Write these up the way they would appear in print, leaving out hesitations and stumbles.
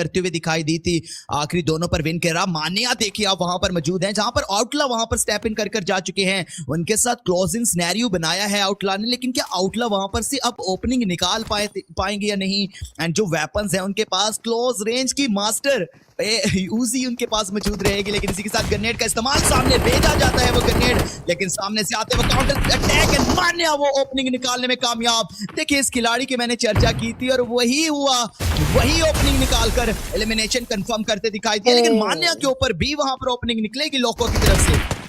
करते हुए दिखाई दी थी। आखिरी दोनों पर विन करा। मान्या देखिए आप वहां पर मौजूद हैं, जहां पर आउटला वहां पर स्टेप इन कर जा चुके हैं। उनके साथ क्लोजिंग सिनेरियो बनाया है आउटला ने, लेकिन क्या आउटला वहां पर से अब ओपनिंग निकाल पाएंगे या नहीं। एंड जो वेपन्स हैं उनके पास क्लोज रेंज की मास्टर यूजी उनके पास मौजूद रहेगी, लेकिन इसी के साथ ग्रेनेड का इस्तेमाल सामने भेजा जाता है वो ग्रेनेड, लेकिन सामने से आते हुए काउंटर अटैक एंड मान्या वो ओपनिंग निकालने में कामयाब। देखिए इस खिलाड़ी की मैंने चर्चा की थी और वही हुआ, वही ओपनिंग निकालकर एलिमिनेशन कंफर्म करते दिखाई दिया। लेकिन मान्या के ऊपर भी वहां पर ओपनिंग निकलेगी लोको की तरफ से।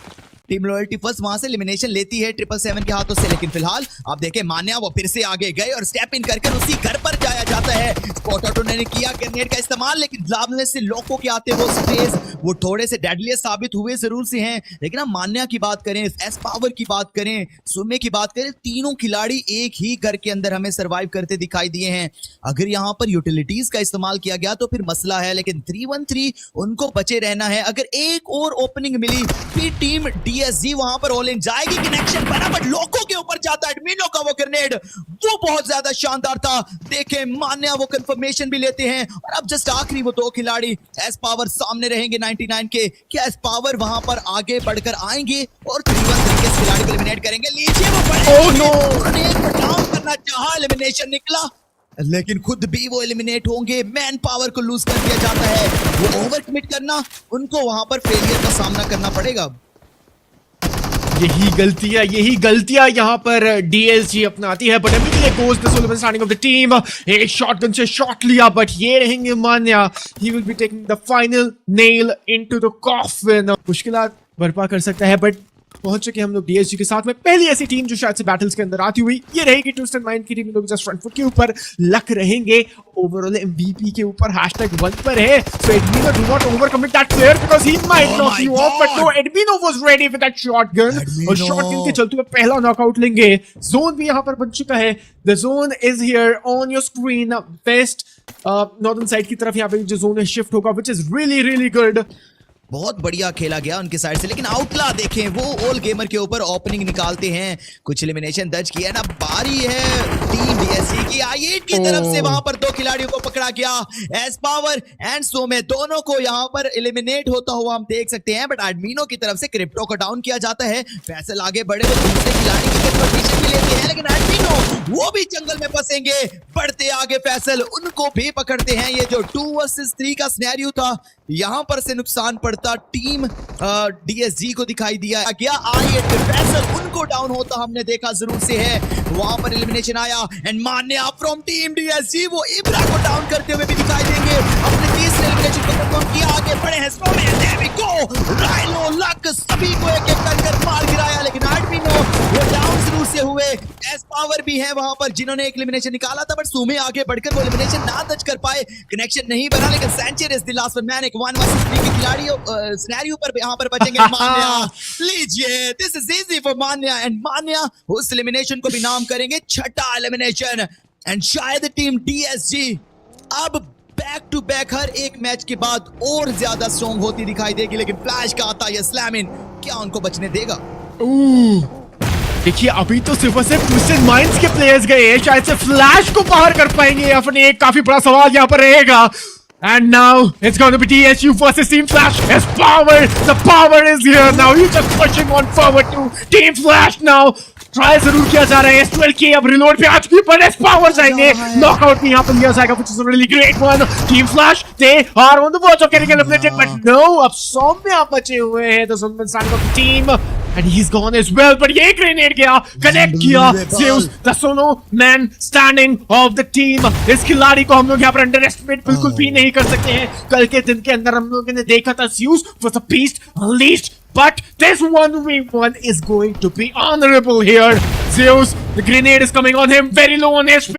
टीम लॉयल्टी फर्स्ट वहां से एलिमिनेशन लेती है 777 के हाथों से, लेकिन फिलहाल आप देखें मान्या वो फिर से आगे गए और स्टेप इन करके उसी घर पर जाया जाता है। स्पॉट आउट ने किया ग्रेनेड का इस्तेमाल, लेकिन सामने से लोको के आते वो स्पेस वो थोड़े से डेडली साबित हुए जरूर से हैं। लेकिन हम मान्या की बात करें, एस पावर की बात करें, सुमे की बात करें, तीनों खिलाड़ी एक ही घर के अंदर हमें सर्वाइव करते दिखाई दिए हैं। अगर यहाँ पर यूटिलिटीज का इस्तेमाल किया गया तो फिर मसला है, लेकिन 313 उनको बचे रहना है। अगर एक और ओपनिंग मिली फिर टीम डीएसजी वहां पर ऑल इन जाएगी। कनेक्शन बना बट लोको के ऊपर जाता है एडमिनो का वो ग्रेनेड, वो बहुत ज्यादा शानदार था। देखें मान्या वो कंफर्मेशन भी लेते हैं और अब जस्ट आखिरी वो दो खिलाड़ी एस पावर सामने रहेंगे 99 के। क्या एस पावर वहां पर आगे बढ़कर आएंगे और 313 के खिलाड़ी को एलिमिनेट करेंगे? लीजिए वो बड़े डाउन करना चाहा, एलिमिनेशन निकला, लेकिन खुद भी वो एलिमिनेट होंगे। मैन पावर को लूज कर दिया जाता है। वो ओवर कमिट करना, उनको वहां पर फेलियर का सामना करना पड़ेगा। यही गलतियां यहाँ पर डीएसजी अपनाती है। बट अभी goes the solo starting off the team. एक शॉटगन से शॉट लिया बट ये रहेंगे Manya. He will be taking the final nail into the coffin. मुश्किलात बर्पा कर सकता है बट पहुंच चुके हम लोग डीएसजी के साथ में। पहली ऐसी टीम जो शायद से बैटल्स के अंदर आती हुई ये रहेगी ट्विस्टेड माइंड की टीम। लोग जस्ट फ्रंट फुट के ऊपर लक रहेंगे। ओवरऑल एमवीपी के ऊपर #1 पर है। So Admino do not overcommit that player because he might knock you off, but no, Admino was ready with that shotgun और शॉटगन के चलते हुए पहला नॉकआउट लेंगे। जोन भी यहां पर बन चुका है। The zone is here on your screen. West northern side की तरफ यहां पे जो जोन है शिफ्ट होगा, व्हिच इज रियली गुड। बहुत बढ़िया खेला गया उनके साइड से, लेकिन आउटला देखें वो ऑल गेमर के ऊपर ओपनिंग निकालते हैं। कुछ एलिमिनेशन दर्ज किया ना। बारी है टीम डीएसजी की। आई8 की तरफ से वहां पर दो खिलाड़ियों को पकड़ा गया। एस पावर एंड सोमे दोनों को यहां पर एलिमिनेट होता हुआ हम देख सकते हैं। बट एडमिनो की तरफ से क्रिप्टो को डाउन किया जाता है। फैसल आगे बढ़े, वो दूसरे खिलाड़ी की कंफर्मेशन भी लेते हैं, लेकिन एडमिनो वो भी जंगल में फंसेंगे। बढ़ते आगे फैसल उनको भी पकड़ते हैं। ये जो 2 वर्सेस 3 का सिनेरियो था, यहां पर से नुकसान पड़ता टीम डीएसजी को दिखाई दिया गया। आई8 फैसल उनको डाउन होता हमने देखा जरूर से है। वहां पर एलिमिनेशन आया and Manya from team DSG वो इब्रा को डाउन करते हुए भी दिखाई देंगे। अपने तीसरे एलिमिनेशन को कंफर्म किया। आगे बढ़े हैं सोमे, देयर वी गो, राइलो लक सभी को एक एक कर मार गिराया, लेकिन एडमिनो वो डाउन जरूर से हुए। एस पावर भी है वहां पर जिन्होंने एक एलिमिनेशन निकाला था, बट सोमे आगे बढ़कर वो एलिमिनेशन ना दर्ज कर पाए। कनेक्शन नहीं बना, लेकिन Sanchez the last man 1 versus 3 के खिलाड़ियों सिनेरियो पर यहां पर बचेंगे। मान्या लीजिए, this is easy for Manya and Manya उस एलिमिनेशन को भी नाम करेंगे 6ठा एलिमिनेशन। एंड शायद टीम डीएसजी अब बैक टू बैक हर एक मैच के बाद और ज्यादा स्ट्रॉन्ग होती दिखाई देगी, लेकिन फ्लैश का आता है स्लैम इन, क्या उनको बचने देगा? देखिए अभी तो सिर्फ और सिर्फ ट्विस्टेड माइंड्स के प्लेयर्स गए हैं, शायद से फ्लैश को पार कर पाएंगे या फिर एक काफी बड़ा सवाल यहाँ पर रहेगा। And now it's going to be DSU versus Team Flash. As power, the power is here now. He's just pushing on forward to Team Flash now. Try जरूर किया जा रहा है। S12 के अब रिलोड पे आ चुकी है, पर एस पावर जाएंगे। नॉकआउट भी यहाँ पर लिया जाएगा, which is a really great one. Team Flash, they are on the verge of getting eliminated, but no, अब सौम्या बचे हुए हैं। The Sunman standing of the team, and he's gone as well. पर ये ग्रेनेड गया, कनेक्ट किया Zeus, the solo man standing of the team. इस खिलाड़ी को हम लोग यहाँ पर अंडर एस्टिमेट बिल्कुल भी नहीं कर सकते हैं। कल के दिन के अंदर हम लोगों ने देखा था Zeus was a beast unleashed. But this 1v1 is going to be honorable here. Zeus, the grenade is coming on him, very low on HP.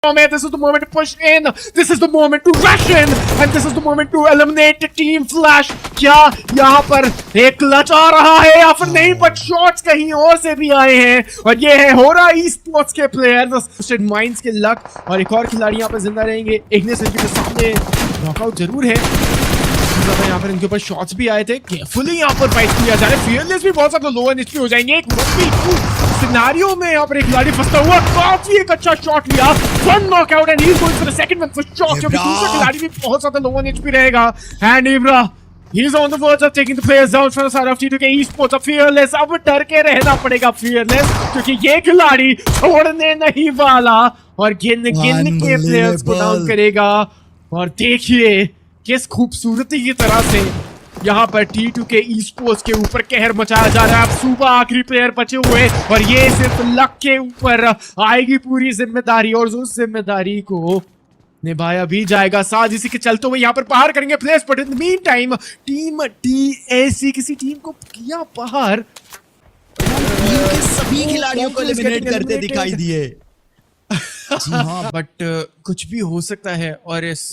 This is the moment to push in. This is the moment to rush in. And this is the moment to eliminate the Team Flash. क्या यहाँ पर एक clutch आ रहा है या फिर नहीं? But shots कहीं और से भी आए हैं और ये है हो रहा ई-स्पोर्ट्स के प्लेयर माइंड्स के लक। और एक और खिलाड़ी यहाँ पर जिंदा रहेंगे। इग्निस इनके सामने नॉकआउट जरूर है। यहाँ पर इनके ऊपर शॉट्स भी आए थे। केयरफुली यहाँ पर फाइट किया जा रहा है। फियरलेस भी बहुत ज्यादा लो एंड हो जाएंगे। एक सिनेरियो में यहाँ पर एक खिलाड़ी फंसता हुआ, काफी एक अच्छा शॉट लिया, one knockout and he is going for the second one for shot, क्योंकि दूसरा खिलाड़ी भी बहुत ज्यादा लो ऑन एचपी रहेगा। And Ibra He's on the verge of taking the players down from the side of T2K Esports. अब Fearless, अब डर के रहना पड़ेगा Fearless, क्योंकि ये खिलाड़ी छोड़ने नहीं वाला और गिन के प्लेयर्स को डाउन करेगा। और देखिए किस खूबसूरती की तरह से यहाँ पर T2K Esports के ऊपर कहर मचाया जा रहा है। अब सुबह आखिरी प्लेयर बचे हुए और ये सिर्फ लक के ऊपर आएगी पूरी जिम्मेदारी, और उस जिम्मेदारी को निभाया भी जाएगा। साथ इसी के चलते हुए यहाँ पर बाहर करेंगे players, but in the mean time team TSC किसी टीम को किया बाहर, सभी खिलाड़ियों को एलिमिनेट करते दिखाई दिए। जी हाँ, बट कुछ भी हो सकता है और इस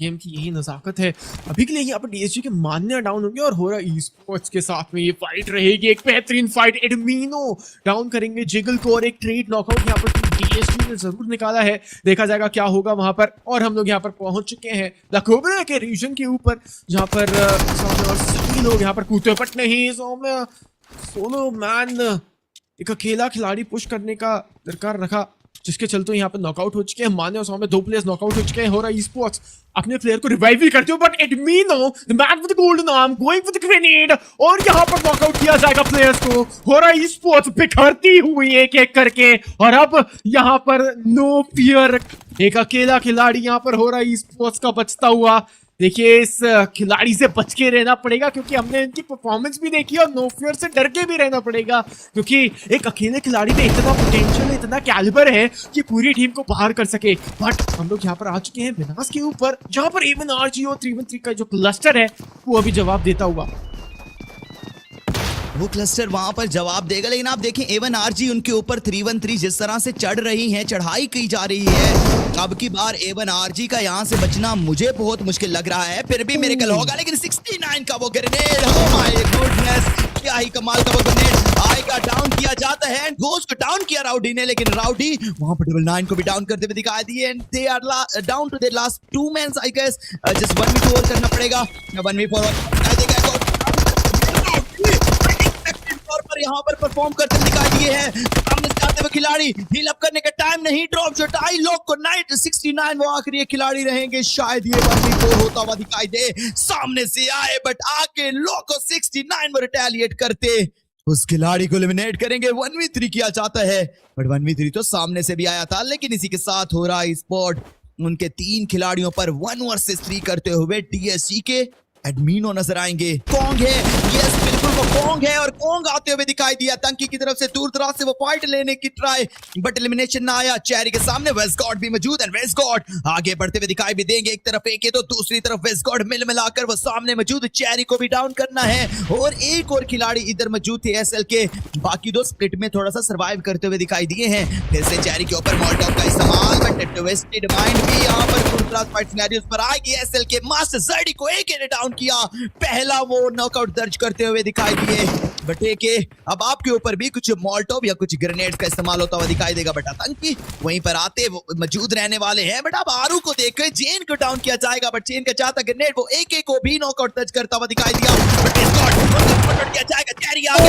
गेम की यही नजाकत है। अभी के लिए यहाँ पर DSG के मान्या डाउन होंगे और हो रहा Esports के साथ में ये फाइट रहेगी, एक बेहतरीन फाइट। एडमिनो डाउन करेंगे जिगल को और एक ट्रेड नॉकआउट यहाँ पर DSG ने जरूर निकाला है, देखा जाएगा क्या होगा वहां पर। और हम लोग यहाँ पर पहुंच चुके हैं लकोबरा के रीजन के ऊपर, जहाँ पर सौम्य और सभी लोग यहाँ पर कूदते, बट नहीं, सौम्य सोलो मैन एक अकेला खिलाड़ी पुश करने का दरकार रखा, जिसके चलते यहाँ पर नॉकआउट हो चुके हैं। मान्य और सौम्य 2 प्लेयर्स नॉकआउट हो चुके हैं। हो रहा Esports अपने प्लेयर को रिवाइव भी करते हो, but Admino the man with the golden arm going with the grenade, और यहाँ पर नॉकआउट किया जाएगा प्लेयर्स को। हो रहा Esports बिखरती हुई एक एक करके, और अब यहाँ पर नो फियर, एक अकेला खिलाड़ी यहाँ पर हो रहा Esports का बचता हुआ। देखिए इस खिलाड़ी से बच के रहना पड़ेगा, क्योंकि हमने इनकी परफॉर्मेंस भी देखी और नो फियर से डर के भी रहना पड़ेगा, क्योंकि एक अकेले खिलाड़ी में इतना पोटेंशियल है, इतना कैलिबर है कि पूरी टीम को बाहर कर सके। बट हम लोग यहाँ पर आ चुके हैं विनाश के ऊपर, जहां पर A1 RG और 313 का जो क्लस्टर है वो अभी जवाब देता हुआ, वो क्लस्टर वहां पर जवाब देगा। लेकिन आप देखें A1 RG उनके ऊपर 313 जिस तरह से चढ़ रही हैं, चढ़ाई की जा रही है। अब की बार A1 RG का यहां से बचना मुझे बहुत मुश्किल लग रहा है, फिर भी मिरेकल होगा। लेकिन 69 का वो ग्रेनेड, ओह माय गॉडनेस, क्या ही कमाल का वो ग्रेनेड आएगा। डाउन किया जाता है, घोष को डाउन किया राउडी ने, लेकिन राउडी वहां पर 99 को भी डाउन करते हुए दिखाई दिए। And they are down to their last 2 mens I guess. Just 1v2 और करना पड़ेगा, 1v4 पर यहाँ पर परफॉर्म करते दिखाई दिए हैं। सामने से आते हुए खिलाड़ी, हील अप करने का टाइम नहीं, ड्रॉप शॉट आई लोग को नाइट 69 वो आखिरी खिलाड़ी रहेंगे, शायद ये 1v4 होता हुआ दिखाई दे। सामने से आए बट आके लोग को 69 वो रिटेलिएट करते उस खिलाड़ी को एलिमिनेट करेंगे। 1v3 किया जाता है, बट 1v3 तो सामने से भी आया था। लेकिन इसी के साथ हो रहा है स्पॉट उनके 3 खिलाड़ियों पर 1 वर्सेस 3 करते हुए DSG के एडमिनो नजर आएंगे। कोंग है, यस बिल्कुल वो कोंग है, और कोंग आते हुए दिखाई दिया तंकी की तरफ से, दूर दराज से वो फाइट लेने की ट्राई, बट एलिमिनेशन ना आया। चेरी के सामने वेस्टगॉड भी मौजूद है, वेस्टगॉड आगे बढ़ते हुए दिखाई भी देंगे। एक तरफ एक है तो दूसरी तरफ वेस्टगॉड मिल मिलाकर वो सामने मौजूद, चेरी को भी डाउन करना है। और एक और खिलाड़ी इधर मौजूद थे SL के, बाकी 2 स्प्लिट में थोड़ा सा सर्वाइव करते हुए दिखाई दिए हैं। फिर से चेरी के ऊपर मॉल्टॉव का इस्तेमाल, बट ट्विस्टेड माइंड भी यहाँ पर दूर दराज फाइट सिनेरियोस पर आएगी। SL के मास्टर जर्डी को एक ने डाउन किया, पहला वो नॉकआउट दर्ज करते हुए दिखाई दिए। बट एक अब आपके ऊपर भी कुछ मॉल्टोव या कुछ ग्रेनेड्स का इस्तेमाल होता हुआ दिखाई देगा, बट आतंकी वहीं पर आते मौजूद रहने वाले हैं। बट अब आरू को देखकर चेन को डाउन किया जाएगा, बट चेन का चाहता ग्रेनेड वो एक को भी नॉकआउट दर्ज करता हुआ दिखाई दिया। बट पकड़ किया जाएगा, चेरी आगे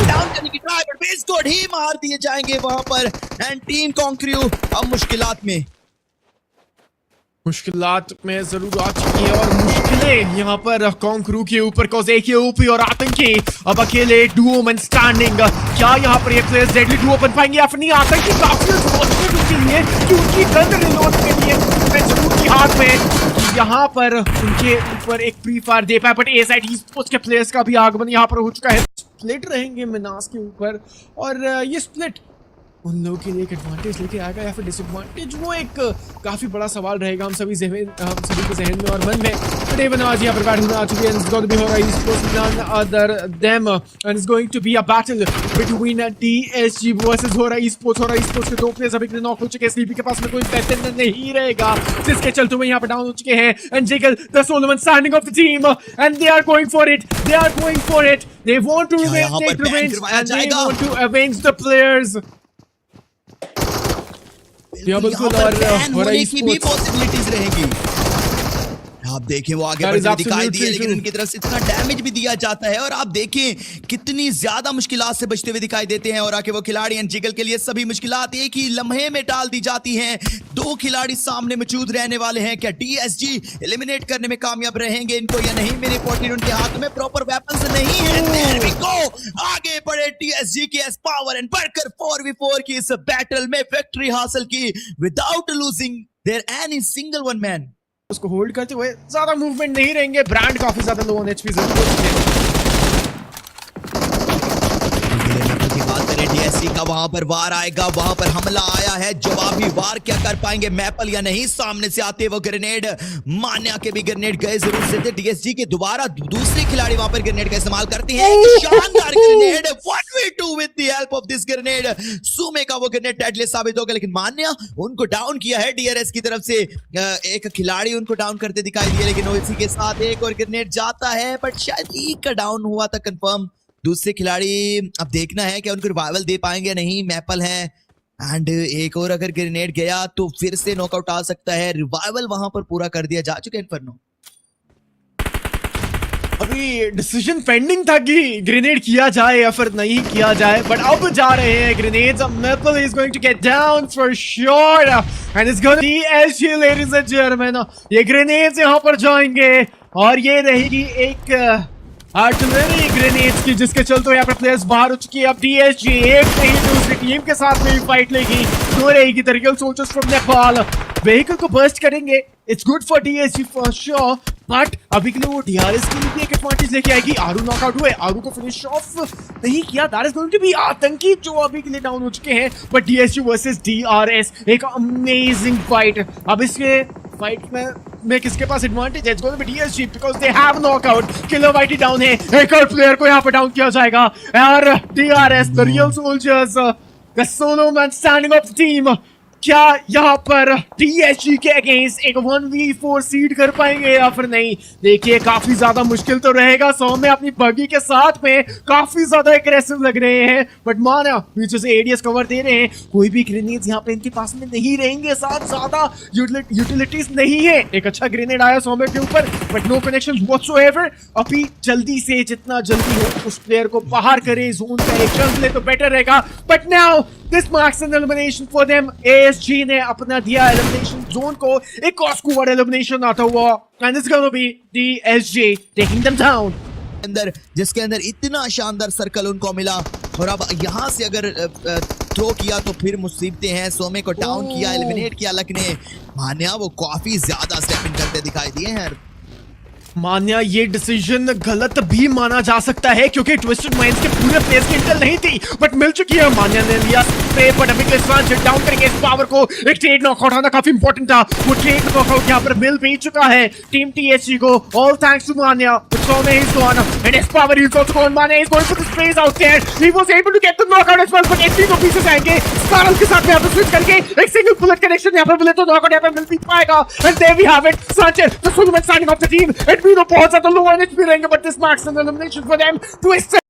डाउन करने की ट्राई, बट वेस्टगॉड ही मार दिए जाएंगे वहां पर। एंड टीम कॉन्क्रू अब मुश्किलात में जरूर आ चुकी है, और मुश्किलें यहाँ पर कॉन्क्रू के ऊपर, कोजेकी ओपी और आतंकी अब अकेले डुओ मैन स्टैंडिंग। क्या यहाँ पर ये प्लेयर्स डेडली डुओ बन पाएंगे? अपनी आतंकी काफी उनके लिए क्योंकि गन रिलोड के लिए जरूर की हाथ में यहाँ पर उनके ऊपर एक प्री फायर दे पाए, बट A साइड Esports के प्लेयर्स का भी आगमन यहाँ पर हो चुका है। स्प्लिट रहेंगे मिनास के ऊपर, और ये स्प्लिट उन लोगों के लिए एक एडवांटेज लेके आएगा या फिर डिसएडवांटेज, वो एक काफी बड़ा सवाल रहेगा हम सभी के जहन में और मन में। बट A1 आज यहाँ पर बैट होने आ चुकी है, इट्स गोइंग टू बी हो रहा है Esports none other them and it's going to be a battle between DSG versus हो रहा है Esports। हो रहा है Esports के 2 प्लेयर्स अभी के नॉक हो चुके हैं, स्लीपी के पास में कोई वेपन नहीं रहेगा, जिसके चलते हुए यहाँ पर डाउन हो चुके हैं। And jiggle the Solomon standing of the team and they are going for it, they want to take revenge and they want to avenge the players। बिल्कुल और होने की भी पॉसिबिलिटीज रहेंगी। आप देखें वो आगे That बढ़ते is हुए दिखाई absolutely दिए, लेकिन true. उनकी तरफ से इतना डैमेज भी दिया जाता है और आप देखें कितनी ज्यादा मुश्किलात से बचते हुए दिखाई देते हैं। और आके वो खिलाड़ी एंड जिगल के लिए सभी मुश्किलात एक ही लम्हे में टाल दी जाती हैं। दो खिलाड़ी सामने मौजूद रहने वाले हैं। क्या DSG एलिमिनेट करने में कामयाब रहेंगे इनको या नहीं? मेरे 14 उनके हाथ में प्रॉपर वेपन्स नहीं है। There we go! आगे बढ़े DSG की एस पावर एंड बढ़कर 4v4 की इस बैटल में विक्ट्री हासिल की without losing their any single one man. उसको होल्ड करते हुए ज्यादा मूवमेंट नहीं रहेंगे। ब्रांड काफी ज्यादा लो ऑन एचपी जरूर हो चुके हैं। की बात करें DSG का, वहां पर वार आएगा, वहां पर हमला आया है। जवाबी वार क्या कर पाएंगे मैपल या नहीं? सामने से आते वो ग्रेनेड, मान्या के भी ग्रेनेड गए जरूर से थे। DSG के दोबारा दूसरे खिलाड़ी वहां पर ग्रेनेड का इस्तेमाल करते हैं। एक शानदार grenade 1v2 with the help of this grenade. सुमे का वो ग्रेनेड डेडली साबित होगा, लेकिन मान्या उनको डाउन किया है DRS की तरफ से। एक खिलाड़ी उनको डाउन करते दिखाई दिए, लेकिन इसी के साथ एक और ग्रेनेड जाता है, बट शायद एक का डाउन हुआ था कंफर्म। दूसरे खिलाड़ी अब देखना है कि उनको रिवाइवल दे पाएंगे नहीं। मैपल है एंड एक और अगर ग्रेनेड गया तो फिर से नॉकआउट आ सकता है। रिवाइवल वहां पर पूरा कर दिया जा चुका है इन्फर्नो। अभी डिसीजन पेंडिंग था कि ग्रेनेड किया जाए या फिर नहीं किया जाए, बट अब जा रहे हैं grenades. Maple is going to get down for sure and it's going to be DSG, ladies and gentlemen. ये ग्रेनेड्स यहाँ पर जाएंगे और ये रहेगी एक आर्टिलरी ग्रेनेड्स की, जिसके चलते यहाँ पर प्लेयर्स बाहर हो चुकी है। अब DSG एक नहीं दूसरी टीम के साथ में भी फाइट लेगी। दो रहेगी the real soldiers from Nepal. Vehicle को बर्स्ट करेंगे, it's good for DSG for sure, but अभी के लिए वो DRS के लिए भी एक एडवांटेज लेके आएगी। आरू नॉकआउट हुए, आरू को फिनिश ऑफ नहीं किया। That is going to be आतंकी, जो अभी के लिए डाउन हो चुके हैं। बट DSG वर्सेस DRS, एक अमेजिंग फाइट। अब इसके फाइट में किसके पास एडवांटेज है? It's going to be DSG because they have knockout. Killer वाइटी डाउन है, एक और प्लेयर को यहाँ पर डाउन किया जाएगा। और DRS the real soldiers, the solo man standing of the team, क्या यहाँ पर DSG के अगेंस्ट एक 1v4 सीड कर पाएंगे या फिर नहीं? देखिए काफी ज्यादा मुश्किल तो रहेगा। सौम्य अपनी बगी के साथ में काफी ज्यादा एग्रेसिव लग रहे हैं, बट माना पीछे से एडीएस कवर दे रहे हैं। कोई भी ग्रेनेड्स यहाँ पे इनके पास में नहीं रहेंगे, साथ ज्यादा यूटिलिटीज नहीं है। एक अच्छा ग्रेनेड आया सौम्य के ऊपर, बट नो कनेक्शन व्हाटसोएवर। अभी जल्दी से जितना जल्दी हो उस प्लेयर को बाहर करे, जोन का एक चंक ले तो बेटर रहेगा। But now this marks an elimination for them. ASG ने अपना दिया एलिमिनेशन जोन को, एक और स्क्वाड एलिमिनेशन आता हुआ, and it's gonna be DSG taking them down. अंदर जिसके अंदर इतना शानदार सर्कल उनको मिला, और अब यहां से अगर थ्रो किया तो फिर मुसीबतें हैं। सोमे को डाउन किया, एलिमिनेट किया लक ने। मान्या वो काफी ज्यादा स्टेप इन करते दिखाई दिए हैं। मान्या ये डिसीजन गलत भी माना जा सकता है, क्योंकि ट्विस्टेड माइंड्स के पूरे प्लेयर्स की इंटेल नहीं थी, बट मिल चुकी है। मान्या ने लिया स्प्रे, बट अभी के साथ डाउन करेंगे इस पावर को। एक ट्रेड नॉकआउट आना काफी इंपॉर्टेंट था, वो ट्रेड नॉकआउट यहाँ पर मिल भी चुका है टीम TSG को। All thanks to Manya. So he's gone, and his power is also gone. Mane is going for the sprays out there. He was able to get the knockout as well, but HP को पीछे से आएंगे। Scarl के साथ में यहाँ पर switch करके एक सिंगल बुलेट कनेक्शन यहाँ पर मिले तो नॉकआउट यहाँ पर मिल भी पाएगा। And there we have it. Sanchez, the full standing of the team. Edwino बहुत ज़्यादा low on HP रहेंगे, but this marks an elimination for them. Twisted